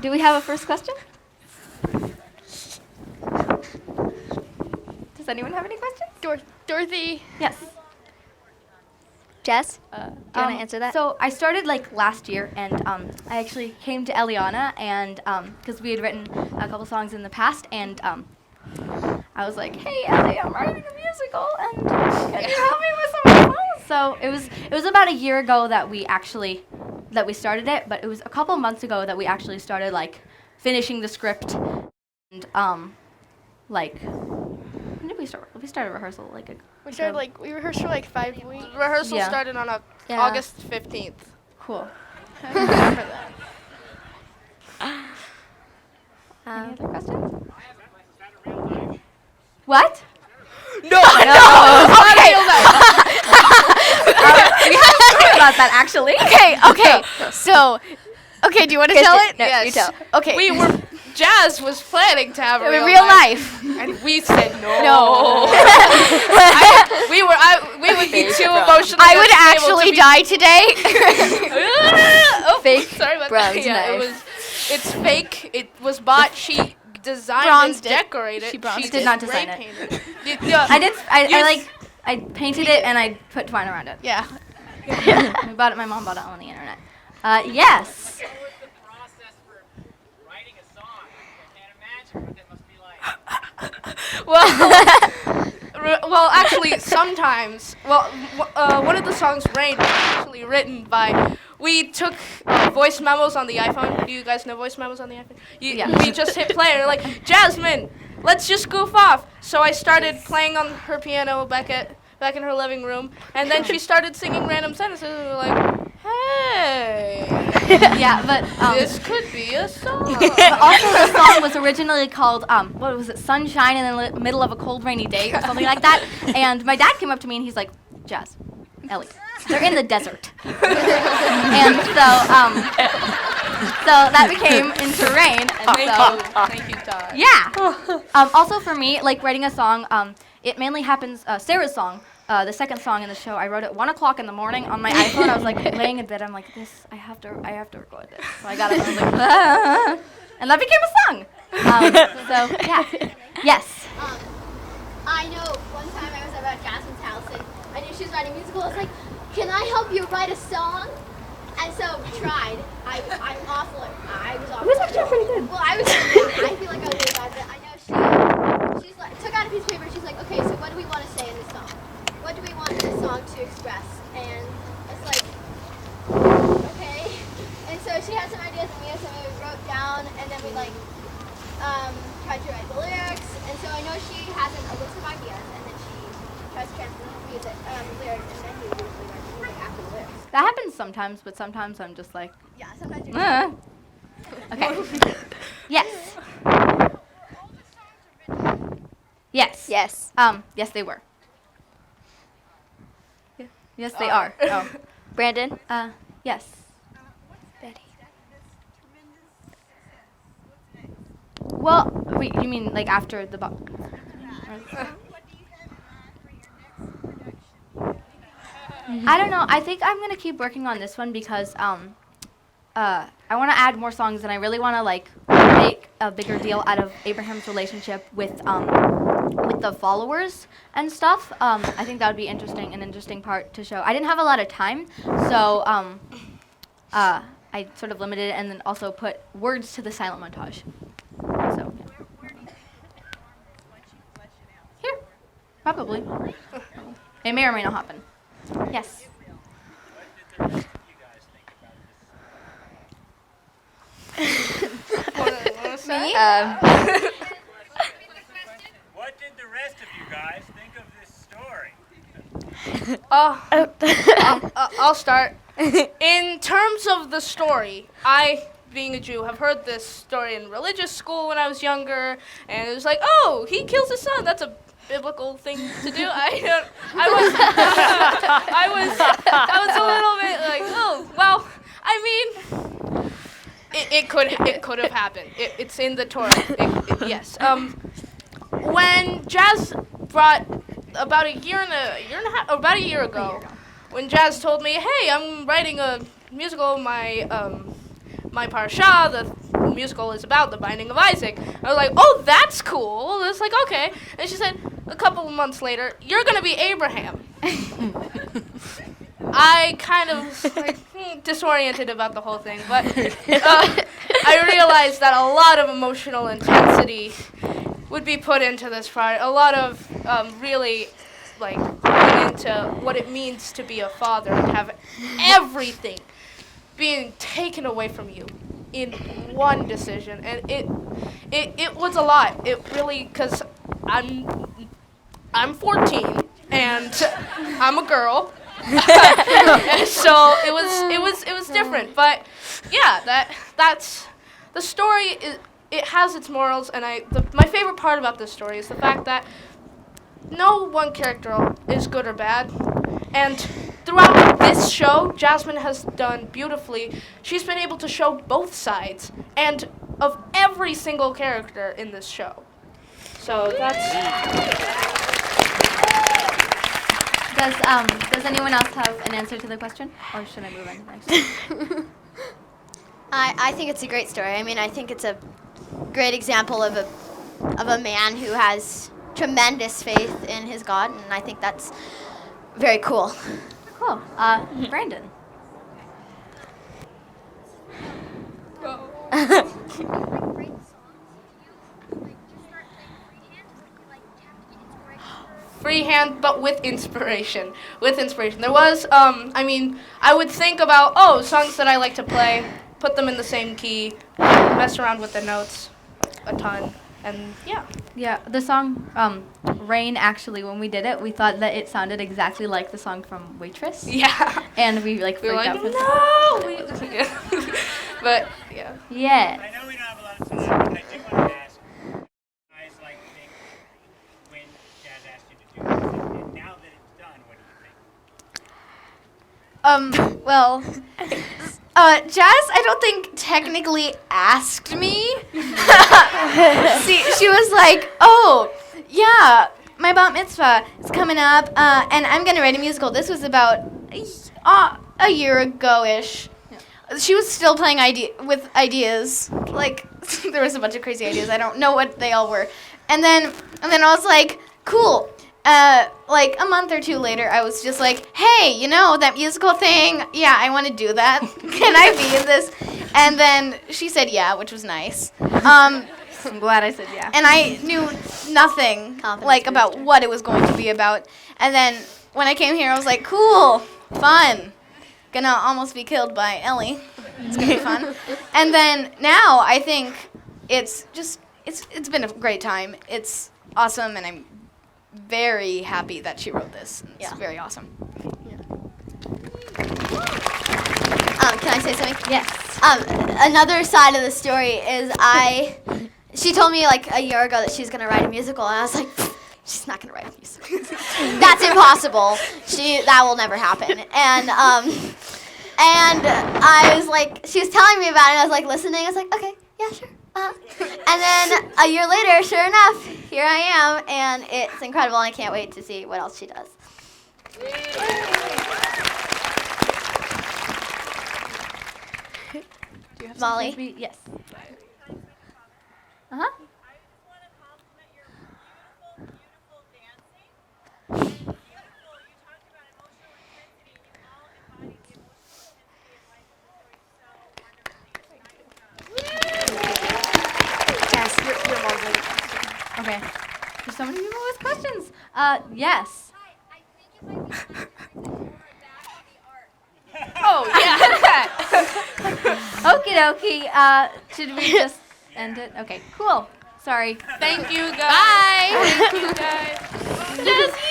Do we have a first question? Does anyone have any questions? Dorothy. Yes. Jess, do you want to answer that? So I started like last year, and I actually came to Eliana, and because we had written a couple songs in the past, and I was like, "Hey, Ellie, I'm writing a musical, and can you help me with some songs?" So it was about a year ago that we started it, but it was a couple months ago that we actually started like finishing the script, and like when did we start? We started rehearsal like We rehearsed for like 5 weeks. Rehearsal Yeah. started on Yeah. August 15th. Cool. I remember that. Any other questions? What? No. Okay. We have to talk about that actually. Okay. So, do you want to tell it? No, Yes. you tell. Okay. Jazz was planning to have a In real, real life. and we said no. No. We would be too emotional. I would actually die today. Fake Sorry about bronze that. Yeah, knife. It's fake. It was bought. She designed Bronzed and it. decorated. She bronzed Did not spray design it. painted. Yeah. I painted it and I put twine around it. Yeah. My mom bought it on the internet. Yes. What was the process for writing a song? I can't imagine what that must be like. Well, actually, sometimes. One of the songs, "Rain," was actually written by. We took voice memos on the iPhone. Do you guys know voice memos on the iPhone? Yeah. We just hit play and we're like, "Jasmine, let's just goof off." So I started playing on her piano back in her living room, and then she started singing random sentences, and we were like, "Hey, Yeah, but this could be a song." also the song was originally called what was it? Sunshine in the middle of a cold rainy day or something like that. And my dad came up to me and he's like, "Jazz, Ellie, they're in the desert." And so that became Into Rain. And so Thank you, Todd. yeah. Also for me, like writing a song, it mainly happens. Sarah's song, the second song in the show, I wrote at 1 o'clock in the morning on my iPhone. I was like laying in bed. I'm like, I have to record this. So I got up and I was like, "Ah," and that became a song. So yeah. Yes. I know one time I was at Jasmine's house and I knew she was writing a musical. I was like, "Can I help you write a song?" And so we tried. I'm awful. I was awful. It was actually pretty good. Well, I feel like I was really bad, but I know she's like took out a piece of paper. She's like, "Okay, so what do we want to say in this song? What do we want this song to express?" And it's like, okay. And so she had some ideas and we had some we wrote down, and then we like tried to write the lyrics. And so I know she has a list of ideas, and then she tries to translate the lyrics, and then we usually write the music after the lyrics. That happens sometimes, but sometimes I'm just like, Yeah, sometimes you "Ah." Okay. Yes. Yes. Yes. Yes, they were. Yes, they are. Oh. Brandon? Yes. Betty. Well, wait, you mean like after the book? I don't know. I think I'm gonna keep working on this one because I want to add more songs, and I really want to like make a bigger deal out of Abraham's relationship with the followers and stuff. I think that would be an interesting part to show. I didn't have a lot of time, so I sort of limited it, and then also put words to the silent montage. So yeah. Here, probably. It may or may not happen. Yes. Me? What did the rest of you guys think of this story? I'll start. In terms of the story, I, being a Jew, have heard this story in religious school when I was younger, and it was like, "Oh, he kills his son. That's a biblical thing to do." I was a little bit like, "Oh, well, I mean, it could have happened. It's in the Torah." Yes. When Jazz brought about a year and a half, about a year ago, when Jazz told me, "Hey, I'm writing a musical, my parsha, the musical is about, The Binding of Isaac. I was like, oh, that's cool. It's like, okay. And she said, a couple of months later, you're going to be Abraham. I kind of was like disoriented about the whole thing, but I realized that a lot of emotional intensity would be put into this project. A lot of really like going into what it means to be a father and have everything being taken away from you in one decision, and it was a lot. It really, because I'm 14 and I'm a girl. So it was different, but yeah, that's the story. It has its morals, and my favorite part about this story is the fact that no one character is good or bad, and throughout this show, Jasmine has done beautifully. She's been able to show both sides and of every single character in this show. So that's. Does anyone else have an answer to the question, or should I move on to the next? I think it's a great story. I mean, I think it's a great example of a man who has tremendous faith in his God, and I think that's very cool. Cool. Brandon. Freehand, but with inspiration. There was, I would think about, songs that I like to play, put them in the same key, mess around with the notes a ton, and yeah. Yeah, the song Rain, actually, when we did it, we thought that it sounded exactly like the song from Waitress. Yeah. And we We were freaked like, out for no! But, yeah. Yeah. I know we don't have a lot of time, but I do want to ask, guys like think when Jazz asked you to do this, and now that it's done, what do you think? Well, Jazz, I don't think technically asked me. See, she was like, oh, yeah, my bat mitzvah is coming up, and I'm going to write a musical. This was about a year ago-ish. She was still playing with ideas. Like, there was a bunch of crazy ideas. I don't know what they all were. And then I was like, cool. Like a month or two later, I was just like, hey, that musical thing? Yeah, I want to do that. Can I be in this? And then she said yeah, which was nice. I'm glad I said yeah. And I knew nothing about what it was going to be about. And then when I came here, I was like, cool, fun. Gonna almost be killed by Ellie. It's gonna be fun. And then now I think it's been a great time. It's awesome, and I'm very happy that she wrote this. It's very awesome. Can I say something? Yes. Another side of the story is she told me like a year ago that she's gonna write a musical, and I was like, she's not gonna write a musical. That's impossible. That will never happen. And I was like, she was telling me about it, and I was like listening. I was like, okay, yeah, sure. And then a year later, sure enough, here I am, and it's incredible, and I can't wait to see what else she does. Molly? Yes. Uh-huh. I just want to compliment your beautiful dancing. And beautiful, you talked about emotional intensity, and you all embodied the emotional intensity of life so wonderfully. So nice job. Yes, you're welcome. Okay. There's so many people with questions. Yes. Hi, I think it might be time for everything more back to the art. Oh, yeah. Okie dokie. Should we just end it? Okay, cool. Sorry. Thank you, guys. Bye. Thank you, guys. Jessie!